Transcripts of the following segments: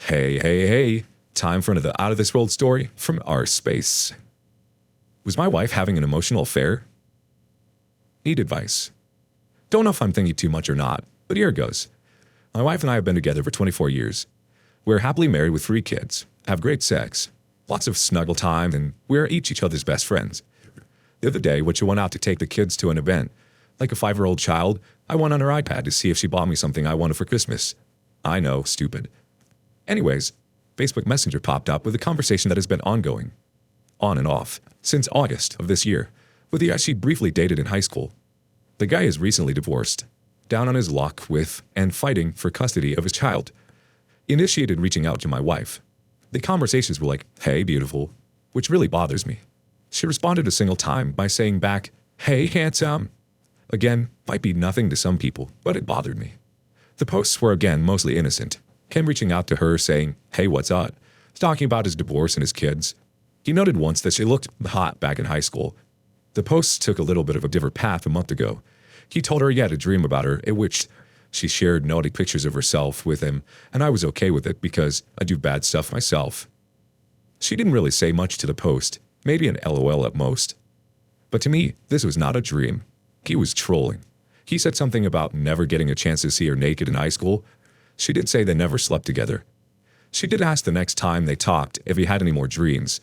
Hey. Time for another out of this world story from our space. Was my wife having an emotional affair? Need advice. Don't know if I'm thinking too much or not, but here it goes. My wife and I have been together for 24 years. We're happily married with 3 kids, have great sex, lots of snuggle time, and we're each other's best friends. The other day, when she went out to take the kids to an event, like a 5-year-old child, I went on her iPad to see if she bought me something I wanted for Christmas. I know, stupid. Anyways, Facebook Messenger popped up with a conversation that has been ongoing, on and off, since August of this year, with the guy she briefly dated in high school. The guy is recently divorced, down on his luck with and fighting for custody of his child. He initiated reaching out to my wife. The conversations were like, "Hey, beautiful," which really bothers me. She responded a single time by saying back, "Hey, handsome." Again, might be nothing to some people, but it bothered me. The posts were again mostly innocent. Him reaching out to her saying, "Hey, what's up?" Talking about his divorce and his kids. He noted once that she looked hot back in high school. The posts took a little bit of a different path a month ago. He told her he had a dream about her, in which she shared naughty pictures of herself with him, and I was okay with it because I do bad stuff myself. She didn't really say much to the post, maybe an LOL at most. But to me, this was not a dream. He was trolling. He said something about never getting a chance to see her naked in high school. She did say they never slept together. She did ask the next time they talked if he had any more dreams.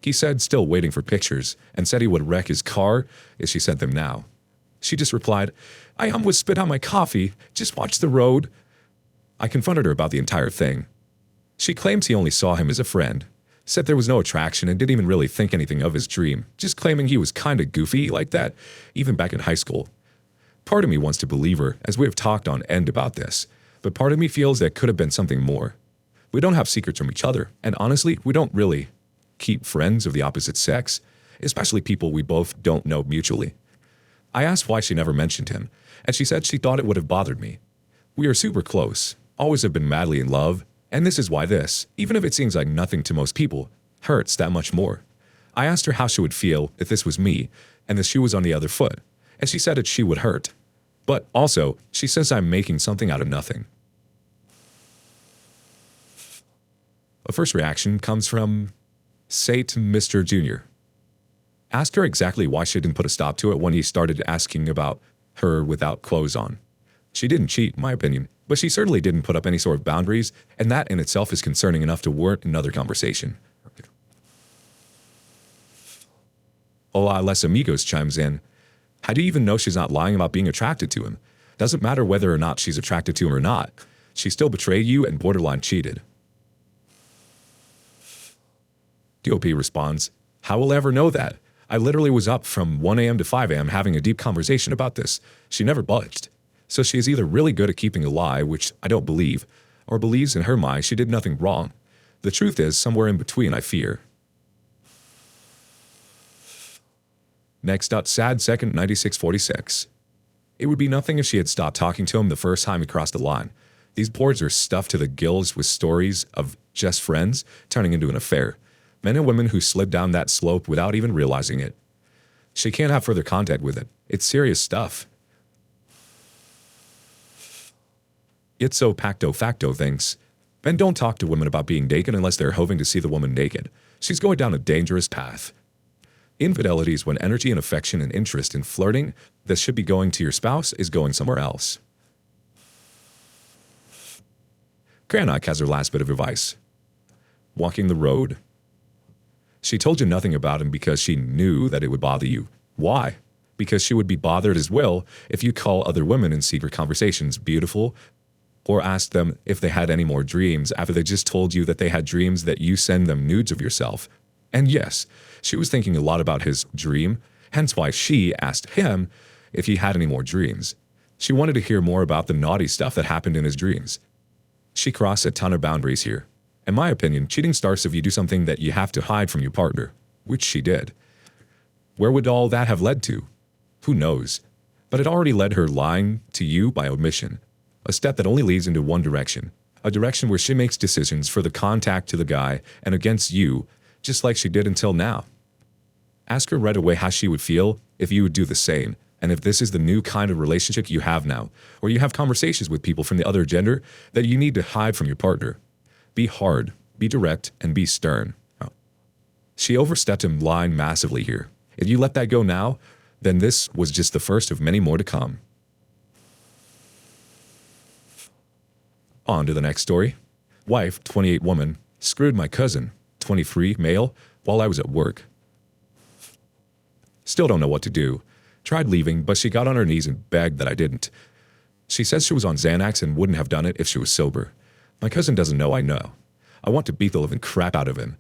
He said still waiting for pictures and said he would wreck his car if she sent them now. She just replied, "I almost spit out my coffee, just watch the road." I confronted her about the entire thing. She claims he only saw him as a friend, said there was no attraction and didn't even really think anything of his dream, just claiming he was kinda goofy like that, even back in high school. Part of me wants to believe her, as we have talked on end about this, but part of me feels there could have been something more. We don't have secrets from each other, and honestly, we don't really keep friends of the opposite sex, especially people we both don't know mutually. I asked why she never mentioned him, and she said she thought it would have bothered me. We are super close, always have been madly in love, and this is why this, even if it seems like nothing to most people, hurts that much more. I asked her how she would feel if this was me, and the shoe was on the other foot, and she said she would hurt. But also, she says I'm making something out of nothing. A first reaction comes from Sate Mr. Jr. Asked her exactly why she didn't put a stop to it when he started asking about her without clothes on. She didn't cheat, in my opinion, but she certainly didn't put up any sort of boundaries, and that in itself is concerning enough to warrant another conversation. Hola Les Amigos chimes in. How do you even know she's not lying about being attracted to him? Doesn't matter whether or not she's attracted to him or not. She still betrayed you and borderline cheated. DOP responds, "How will I ever know that? I literally was up from 1 a.m. to 5 a.m. having a deep conversation about this. She never budged. So she is either really good at keeping a lie, which I don't believe, or believes in her mind she did nothing wrong. The truth is somewhere in between, I fear." Next up, Sad Second 9646. It would be nothing if she had stopped talking to him the first time he crossed the line. These boards are stuffed to the gills with stories of just friends turning into an affair. Men and women who slid down that slope without even realizing it. She can't have further contact with it. It's serious stuff. Itso Pacto Facto thinks, men don't talk to women about being naked unless they're hoping to see the woman naked. She's going down a dangerous path. Infidelity is when energy and affection and interest in flirting that should be going to your spouse is going somewhere else. Granak has her last bit of advice. Walking the road. She told you nothing about him because she knew that it would bother you. Why? Because she would be bothered as well if you call other women in secret conversations beautiful, or ask them if they had any more dreams after they just told you that they had dreams that you send them nudes of yourself. And yes, she was thinking a lot about his dream, hence why she asked him if he had any more dreams. She wanted to hear more about the naughty stuff that happened in his dreams. She crossed a ton of boundaries here. In my opinion, cheating starts if you do something that you have to hide from your partner, which she did. Where would all that have led to? Who knows? But it already led her lying to you by omission, a step that only leads into one direction, a direction where she makes decisions for the contact to the guy and against you, just like she did until now. Ask her right away how she would feel if you would do the same, and if this is the new kind of relationship you have now, or you have conversations with people from the other gender that you need to hide from your partner. Be hard, be direct, and be stern. She overstepped him line massively here. If you let that go now, then this was just the first of many more to come. On to the next story. Wife, 28 woman, screwed my cousin, 23 male, while I was at work. Still don't know what to do. Tried leaving, but she got on her knees and begged that I didn't. She says she was on Xanax and wouldn't have done it if she was sober. My cousin doesn't know I know. I want to beat the living crap out of him,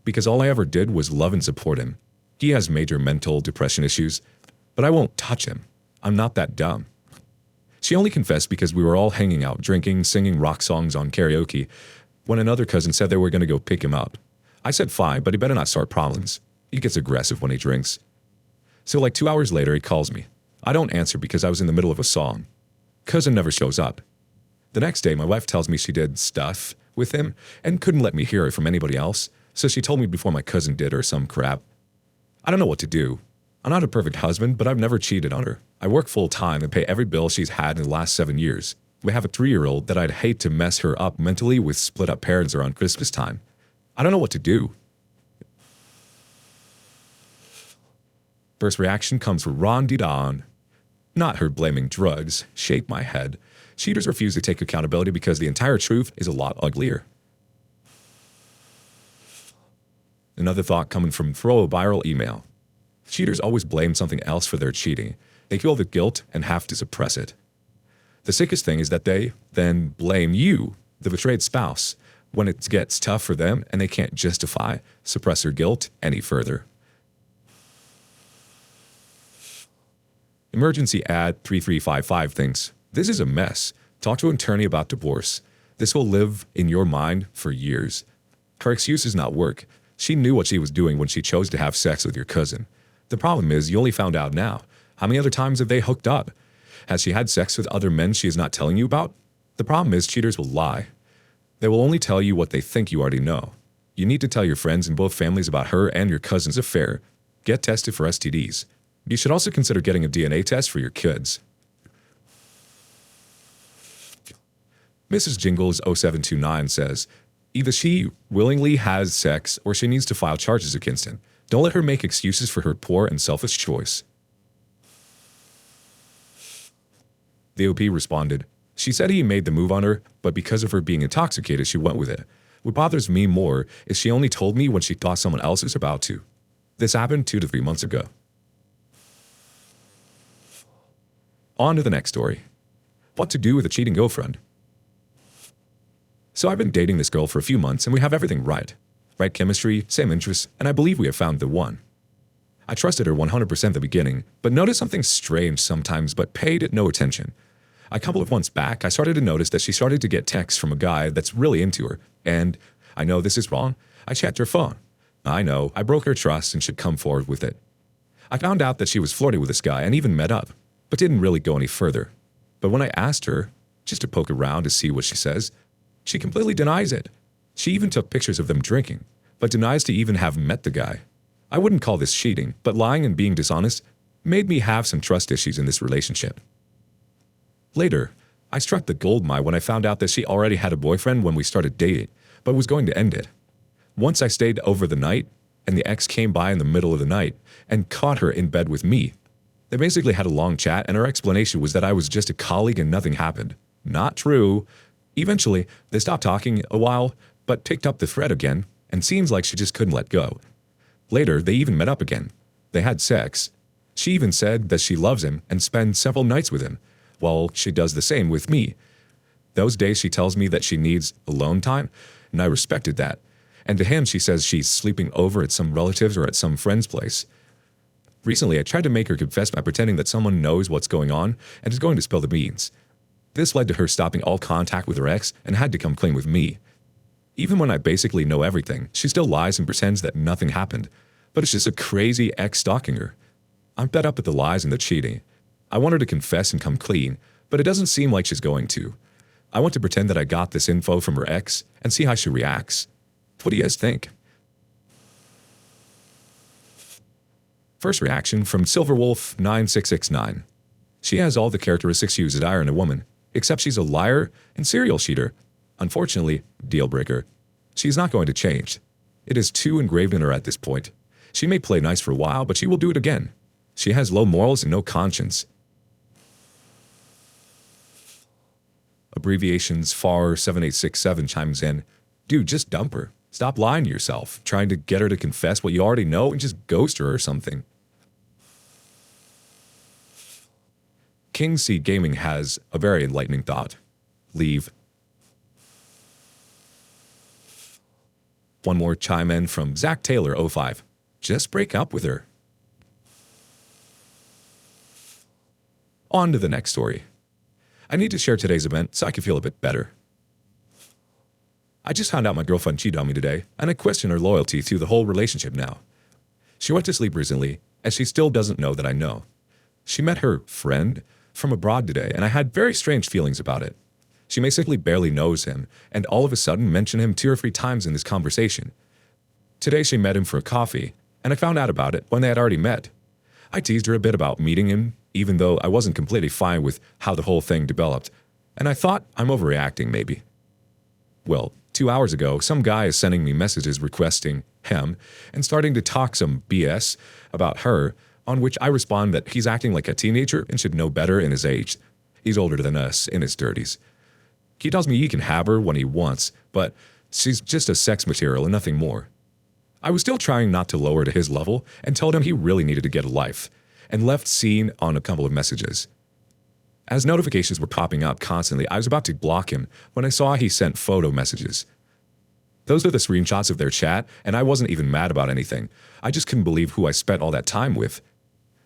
because all I ever did was love and support him. He has major mental depression issues, but I won't touch him. I'm not that dumb. She only confessed because we were all hanging out, drinking, singing rock songs on karaoke, when another cousin said they were going to go pick him up. I said fine, but he better not start problems. He gets aggressive when he drinks. So like 2 hours later, he calls me. I don't answer because I was in the middle of a song. Cousin never shows up. The next day, my wife tells me she did stuff with him and couldn't let me hear it from anybody else, so she told me before my cousin did or some crap. I don't know what to do. I'm not a perfect husband, but I've never cheated on her. I work full-time and pay every bill she's had in the last 7 years. We have a 3-year-old that I'd hate to mess her up mentally with split-up parents around Christmas time. I don't know what to do. First reaction comes from Ron Didon. Not her blaming drugs. Shake my head. Cheaters refuse to take accountability because the entire truth is a lot uglier. Another thought coming from throw a viral email. Cheaters always blame something else for their cheating. They feel the guilt and have to suppress it. The sickest thing is that they then blame you, the betrayed spouse, when it gets tough for them and they can't suppress their guilt any further. Emergency ad 3355 thinks, this is a mess. Talk to an attorney about divorce. This will live in your mind for years. Her excuse is not work. She knew what she was doing when she chose to have sex with your cousin. The problem is you only found out now. How many other times have they hooked up? Has she had sex with other men she is not telling you about? The problem is cheaters will lie. They will only tell you what they think you already know. You need to tell your friends in both families about her and your cousin's affair. Get tested for STDs. You should also consider getting a DNA test for your kids. Mrs. Jingles 0729 says, either she willingly has sex or she needs to file charges against him. Don't let her make excuses for her poor and selfish choice. The OP responded, she said he made the move on her, but because of her being intoxicated, she went with it. What bothers me more is she only told me when she thought someone else was about to. This happened 2 to 3 months ago. On to the next story. What to do with a cheating girlfriend. So I've been dating this girl for a few months and we have everything right. Right chemistry, same interests, and I believe we have found the one. I trusted her 100% at the beginning, but noticed something strange sometimes but paid it no attention. A couple of months back, I started to notice that she started to get texts from a guy that's really into her, and I know this is wrong. I checked her phone. I know, I broke her trust and should come forward with it. I found out that she was flirting with this guy and even met up, but didn't really go any further. But when I asked her, just to poke around to see what she says, she completely denies it. She even took pictures of them drinking, but denies to even have met the guy. I wouldn't call this cheating, but lying and being dishonest made me have some trust issues in this relationship. Later, I struck the gold mine when I found out that she already had a boyfriend when we started dating, but was going to end it. Once I stayed over the night, and the ex came by in the middle of the night and caught her in bed with me. They basically had a long chat, and her explanation was that I was just a colleague and nothing happened. Not true. Eventually, they stopped talking a while, but picked up the thread again, and seems like she just couldn't let go. Later, they even met up again. They had sex. She even said that she loves him and spends several nights with him, while she does the same with me. Those days she tells me that she needs alone time, and I respected that. And to him, she says she's sleeping over at some relatives or at some friend's place. Recently, I tried to make her confess by pretending that someone knows what's going on and is going to spill the beans. This led to her stopping all contact with her ex and had to come clean with me. Even when I basically know everything, she still lies and pretends that nothing happened, but it's just a crazy ex stalking her. I'm fed up with the lies and the cheating. I want her to confess and come clean, but it doesn't seem like she's going to. I want to pretend that I got this info from her ex and see how she reacts. What do you guys think? First reaction from Silverwolf9669. She has all the characteristics you desire in a woman, except she's a liar and serial cheater. Unfortunately, deal breaker. She's not going to change. It is too engraved in her at this point. She may play nice for a while, but she will do it again. She has low morals and no conscience. Abbreviations FAR 7867 chimes in. Dude, just dump her. Stop lying to yourself, trying to get her to confess what you already know and just ghost her or something. King C Gaming has a very enlightening thought. Leave. One more chime in from Zach Taylor 05. Just break up with her. On to the next story. I need to share today's event so I can feel a bit better. I just found out my girlfriend cheated on me today, and I question her loyalty through the whole relationship now. She went to sleep recently, and she still doesn't know that I know. She met her friend from abroad today, and I had very strange feelings about it. She basically barely knows him, and all of a sudden mentioned him 2 or 3 times in this conversation. Today she met him for a coffee, and I found out about it when they had already met. I teased her a bit about meeting him, even though I wasn't completely fine with how the whole thing developed, and I thought I'm overreacting maybe. Well, 2 hours ago, some guy is sending me messages requesting him and starting to talk some BS about her, on which I respond that he's acting like a teenager and should know better in his age. He's older than us, in his 30s. He tells me he can have her when he wants, but she's just a sex material and nothing more. I was still trying not to lower to his level and told him he really needed to get a life, and left seen on a couple of messages. As notifications were popping up constantly, I was about to block him when I saw he sent photo messages. Those are the screenshots of their chat, and I wasn't even mad about anything. I just couldn't believe who I spent all that time with.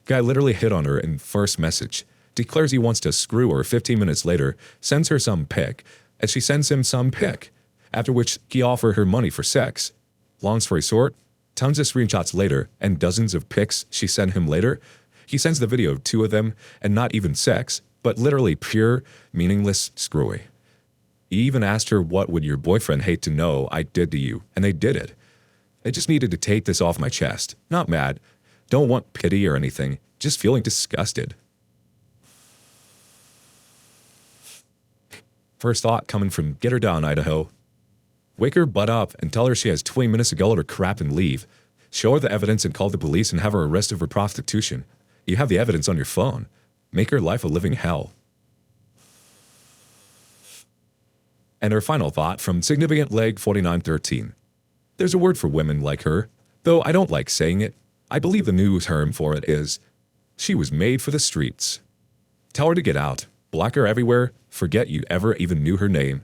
Guy literally hit on her in first message, declares he wants to screw her 15 minutes later, sends her some pic, and she sends him some pic, after which he offered her money for sex. Long story short, tons of screenshots later, and dozens of pics she sent him later, he sends the video of 2 of them, and not even sex, but literally pure, meaningless screwy. He even asked her, what would your boyfriend hate to know I did to you? And they did it. I just needed to take this off my chest. Not mad. Don't want pity or anything. Just feeling disgusted. First thought coming from Get Her Down, Idaho. Wake her butt up and tell her she has 20 minutes to go at her crap and leave. Show her the evidence and call the police and have her arrested for prostitution. You have the evidence on your phone. Make her life a living hell. And her final thought from Significant Leg 4913. There's a word for women like her, though I don't like saying it. I believe the new term for it is, she was made for the streets. Tell her to get out, block her everywhere, forget you ever even knew her name.